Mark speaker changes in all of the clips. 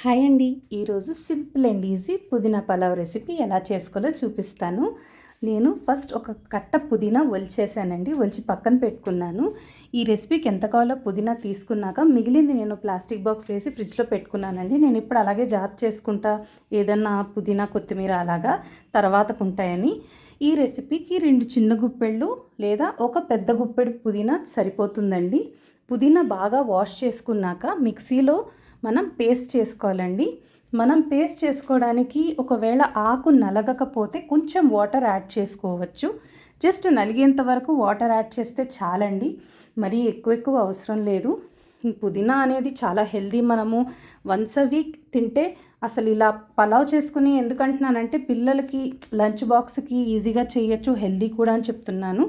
Speaker 1: Hi అండి. ఈరోజు simple and easy పుదీనా పలావ్ రెసిపీ ఎలా చేసుకోవాలో చూపిస్తాను. నేను ఫస్ట్ ఒక కట్ట పుదీనా ఒలిచేసానండి. ఒలిచి పక్కన పెట్టుకున్నాను. ఈ రెసిపీకి ఎంత కావాలో పుదీనా తీసుకున్నాక మిగిలింది నేను ప్లాస్టిక్ బాక్స్ వేసి ఫ్రిడ్జ్లో పెట్టుకున్నానండి. నేను ఇప్పుడు అలాగే జార్ చేసుకుంటా, ఏదన్నా పుదీనా కొత్తిమీర అలాగా తర్వాతకు ఉంటాయని. ఈ రెసిపీకి 2 చిన్న గుప్పెళ్ళు లేదా ఒక పెద్ద గుప్పెడు పుదీనా సరిపోతుందండి. పుదీనా బాగా వాష్ చేసుకున్నాక మిక్సీలో మనం పేస్ట్ చేసుకోవాలండి. మనం పేస్ట్ చేసుకోవడానికి ఒకవేళ ఆకు నలగకపోతే కొంచెం వాటర్ యాడ్ చేసుకోవచ్చు. జస్ట్ నలిగేంత వరకు వాటర్ యాడ్ చేస్తే చాలండి. మరీ ఎక్కువ అవసరం లేదు. పుదీనా అనేది చాలా హెల్దీ. మనము వన్స్ అ వీక్ తింటే అసలు ఇలా పలావ్ చేసుకుని ఎందుకంటున్నానంటే పిల్లలకి లంచ్ బాక్స్కి ఈజీగా చేయొచ్చు, హెల్దీ కూడా అని చెప్తున్నాను.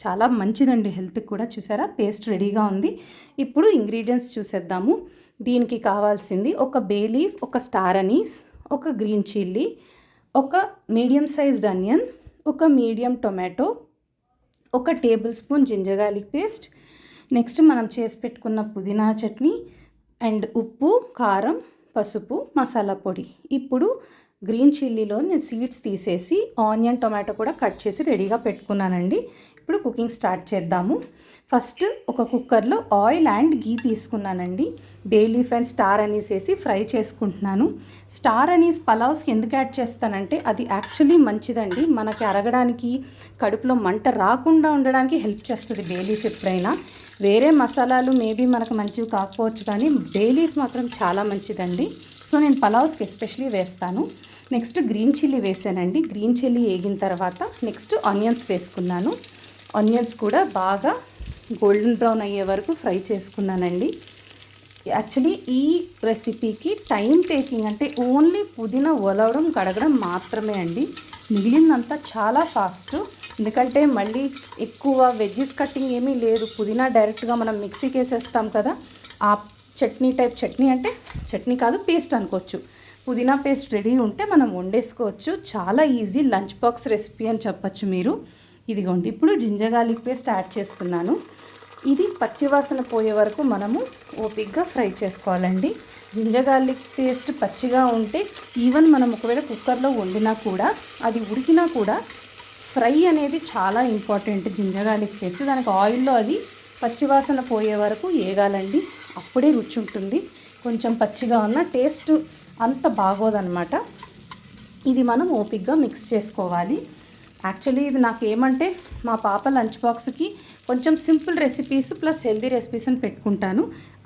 Speaker 1: చాలా మంచిదండి హెల్త్కి కూడా. చూసారా, పేస్ట్ రెడీగా ఉంది. ఇప్పుడు ఇంగ్రీడియంట్స్ చూసేద్దాము. దీనికి కావాల్సింది ఒక బే లీఫ్, ఒక స్టార్ అనీస్, ఒక గ్రీన్ చిల్లీ, ఒక మీడియం సైజ్డ్ ఆనియన్, ఒక మీడియం టొమాటో, ఒక tablespoon ginger garlic paste, next మనం చేసి పెట్టుకున్న పుదీనా చట్నీ అండ్ ఉప్పు, కారం, పసుపు, మసాలా పొడి. ఇప్పుడు గ్రీన్ చిల్లీలో నేను సీడ్స్ తీసేసి ఆనియన్, టొమాటో కూడా కట్ చేసి రెడీగా పెట్టుకున్నానండి. ఇప్పుడు కుకింగ్ స్టార్ట్ చేద్దాము. ఫస్ట్ ఒక కుక్కర్లో ఆయిల్ అండ్ గీ తీసుకున్నానండి. Bay leaf and star anise వేసి ఫ్రై చేసుకుంటున్నాను. స్టార్ అనీస్ పలావ్స్కి ఎందుకు యాడ్ చేస్తానంటే అది యాక్చువల్లీ మంచిదండి. మనకి అరగడానికి, కడుపులో మంట రాకుండా ఉండడానికి హెల్ప్ చేస్తుంది బే లీఫ్ ఎప్పుడైనా. వేరే మసాలాలు మేబీ మనకు మంచివి కాకపోవచ్చు, కానీ బే లీఫ్ మాత్రం చాలా మంచిదండి. సో నేను పలావ్స్కి ఎస్పెషలీ వేస్తాను. నెక్స్ట్ గ్రీన్ చిల్లీ వేసానండి. గ్రీన్ చిల్లీ వేగిన తర్వాత నెక్స్ట్ ఆనియన్స్ వేసుకున్నాను. ఆనియన్స్ కూడా బాగా గోల్డెన్ బ్రౌన్ అయ్యే వరకు ఫ్రై చేసుకున్నానండి. యాక్చువల్లీ ఈ రెసిపీకి టైం టేకింగ్ అంటే ఓన్లీ పుదీనా ఒలవడం, కడగడం మాత్రమే అండి. మిగిలిందంతా చాలా ఫాస్ట్. ఎందుకంటే మళ్ళీ ఎక్కువ వెజ్జెస్ కట్టింగ్ ఏమీ లేదు. పుదీనా డైరెక్ట్గా మనం మిక్సీకి వేసేస్తాం కదా. ఆ చట్నీ టైప్, చట్నీ అంటే చట్నీ కాదు, పేస్ట్ అనుకోవచ్చు. పుదీనా పేస్ట్ రెడీ ఉంటే మనం వండేసుకోవచ్చు. చాలా ఈజీ లంచ్ బాక్స్ రెసిపీ అని చెప్పచ్చు మీరు. ఇదిగోండి, ఇప్పుడు జింజర్ గార్లిక్ పేస్ట్ యాడ్ చేస్తున్నాను. ఇది పచ్చివాసన పోయే వరకు మనము ఓపిక్గా ఫ్రై చేసుకోవాలండి. జింజర్ గార్లిక్ పేస్ట్ పచ్చిగా ఉంటే ఈవెన్ మనం ఒకవేళ కుక్కర్లో వండినా కూడా, అది ఉడికినా కూడా ఫ్రై అనేది చాలా ఇంపార్టెంట్. జింజర్ గార్లిక్ పేస్ట్ దానికి ఆయిల్లో అది పచ్చివాసన పోయే వరకు వేగాలండి. అప్పుడే రుచి ఉంటుంది. కొంచెం పచ్చిగా ఉన్న టేస్ట్ అంత బాగోదన్నమాట. ఇది మనం ఓపిక్గా మిక్స్ చేసుకోవాలి. యాక్చువల్లీ ఇది నాకు ఏమంటే మా పాప లంచ్ బాక్స్కి కొంచెం simple recipes plus healthy recipes అని పెట్టుకుంటాను.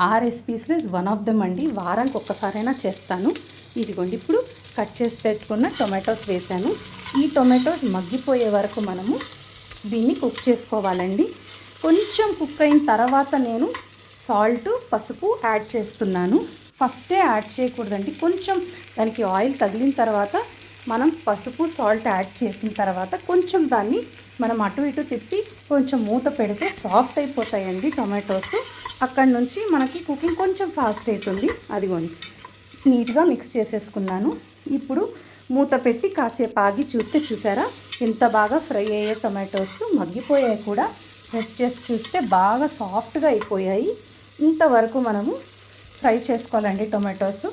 Speaker 1: ఆ రెసిపీస్లో వన్ ఆఫ్ దెమ్ అండి. వారానికి ఒక్కసారైనా చేస్తాను. ఇదిగోండి, ఇప్పుడు కట్ చేసి పెట్టుకున్న టొమాటోస్ వేసాను. ఈ టొమాటోస్ మగ్గిపోయే వరకు మనము దీన్ని కుక్ చేసుకోవాలండి. కొంచెం కుక్ అయిన తర్వాత నేను సాల్ట్, పసుపు యాడ్ చేస్తున్నాను. ఫస్టే యాడ్ చేయకూడదండి. కొంచెం దానికి ఆయిల్ తగిలిన తర్వాత మనం పసుపు, సాల్ట్ యాడ్ చేసిన తర్వాత కొంచెం దాన్ని మనం అటు ఇటు తిప్పి కొంచెం మూత పెడితే సాఫ్ట్ అయిపోతాయండి టొమాటోస్. అక్కడి నుంచి మనకి కుకింగ్ కొంచెం ఫాస్ట్ అవుతుంది. అదిగోండి, నీట్గా మిక్స్ చేసేసుకున్నాను. ఇప్పుడు మూత పెట్టి కాసేపు ఆగి చూస్తే చూసారా ఎంత బాగా ఫ్రై అయ్యే టొమాటోస్. మగ్గిపోయాయి కూడా. ప్రెస్ చేసి చూస్తే బాగా సాఫ్ట్గా అయిపోయాయి. ఇంతవరకు మనము ఫ్రై చేసుకోవాలండి టొమాటోస్.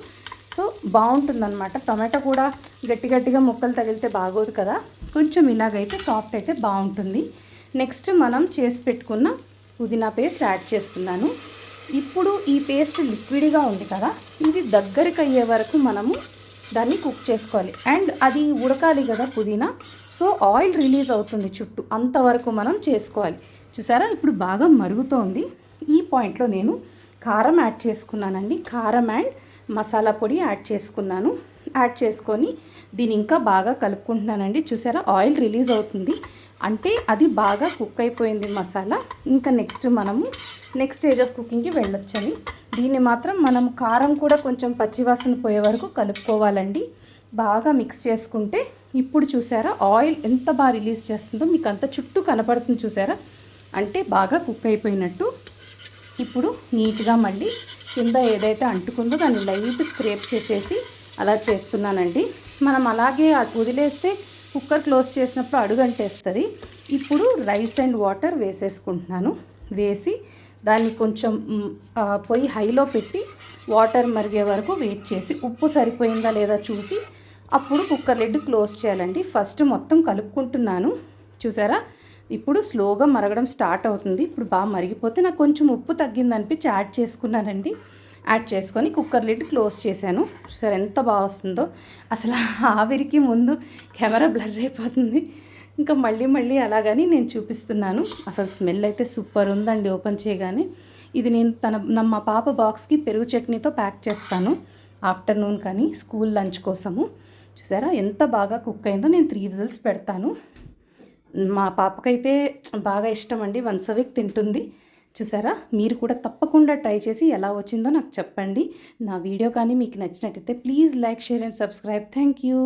Speaker 1: సో బాగుంటుందన్నమాట. టొమాటో కూడా గట్టిగా ముక్కలు తగిలితే బాగోదు కదా. కొంచెం ఇలాగైతే సాఫ్ట్ అయితే బాగుంటుంది. నెక్స్ట్ మనం చేసి పెట్టుకున్న పుదీనా పేస్ట్ యాడ్ చేస్తున్నాను. ఇప్పుడు ఈ పేస్ట్ లిక్విడ్గా ఉంది కదా, ఇది దగ్గరికి అయ్యే వరకు మనము దాన్ని కుక్ చేసుకోవాలి. అండ్ అది ఉడకాలి కదా పుదీనా, సో ఆయిల్ రిలీజ్ అవుతుంది చుట్టూ, అంతవరకు మనం చేసుకోవాలి. చూసారా, ఇప్పుడు బాగా మరుగుతోంది. ఈ పాయింట్లో నేను కారం యాడ్ చేసుకున్నానండి. కారం అండ్ మసాలా పొడి యాడ్ చేసుకున్నాను. యాడ్ చేసుకొని దీన్ని ఇంకా బాగా కలుపుకుంటున్నానండి. చూసారా, ఆయిల్ రిలీజ్ అవుతుంది అంటే అది బాగా కుక్ అయిపోయింది మసాలా. ఇంకా మనము నెక్స్ట్ స్టేజ్ ఆఫ్ కుకింగ్కి వెళ్ళొచ్చని. దీన్ని మాత్రం మనం కారం కూడా కొంచెం పచ్చివాసన పోయే వరకు కలుపుకోవాలండి. బాగా మిక్స్ చేసుకుంటే ఇప్పుడు చూసారా ఆయిల్ ఎంత బాగా రిలీజ్ చేస్తుందో మీకు అంత చుట్టూ కనపడుతుంది. చూసారా, అంటే బాగా కుక్ అయిపోయినట్టు. ఇప్పుడు నీట్గా మళ్ళీ కింద ఏదైతే అంటుకుందో దాన్ని లైట్ స్క్రేప్ చేసేసి అలా చేస్తున్నానండి. మనం అలాగే వదిలేస్తే కుక్కర్ క్లోజ్ చేసినప్పుడు అడుగంటేస్తుంది. ఇప్పుడు రైస్ అండ్ వాటర్ వేసేసుకుంటున్నాను. వేసి దాన్ని కొంచెం పొయ్యి హైలో పెట్టి వాటర్ మరిగే వరకు వెయిట్ చేసి ఉప్పు సరిపోయిందా లేదా చూసి అప్పుడు కుక్కర్ లిడ్ క్లోజ్ చేయాలండి. ఫస్ట్ మొత్తం కలుపుకుంటున్నాను, చూసారా? ఇప్పుడు స్లోగా మరగడం స్టార్ట్ అవుతుంది. ఇప్పుడు బాగా మరిగిపోతే నాకు కొంచెం ఉప్పు తగ్గిందనిపించి యాడ్ చేసుకున్నానండి. యాడ్ చేసుకొని కుక్కర్ లిడ్ క్లోజ్ చేశాను. చూసారా ఎంత బాగా వస్తుందో. అసలు ఆవిరికి ముందు కెమెరా బ్లర్ అయిపోతుంది, ఇంకా మళ్ళీ అలాగని నేను చూపిస్తున్నాను. అసలు స్మెల్ అయితే సూపర్ ఉందండి ఓపెన్ చేయగానే. ఇది నేను మా పాప బాక్స్కి పెరుగు చట్నీతో ప్యాక్ చేస్తాను ఆఫ్టర్నూన్ కానీ స్కూల్ లంచ్ కోసము. చూసారా ఎంత బాగా కుక్ అయిందో. నేను 3 విజిల్స్ పెడతాను. మా పాపకైతే బాగా ఇష్టం అండి, వన్స్ a week తింటుంది. చూసారా? మీరు కూడా తప్పకుండా ట్రై చేసి ఎలా వచ్చిందో నాకు చెప్పండి. నా వీడియో కానీ మీకు నచ్చినట్టయితే please like, share and subscribe. Thank you.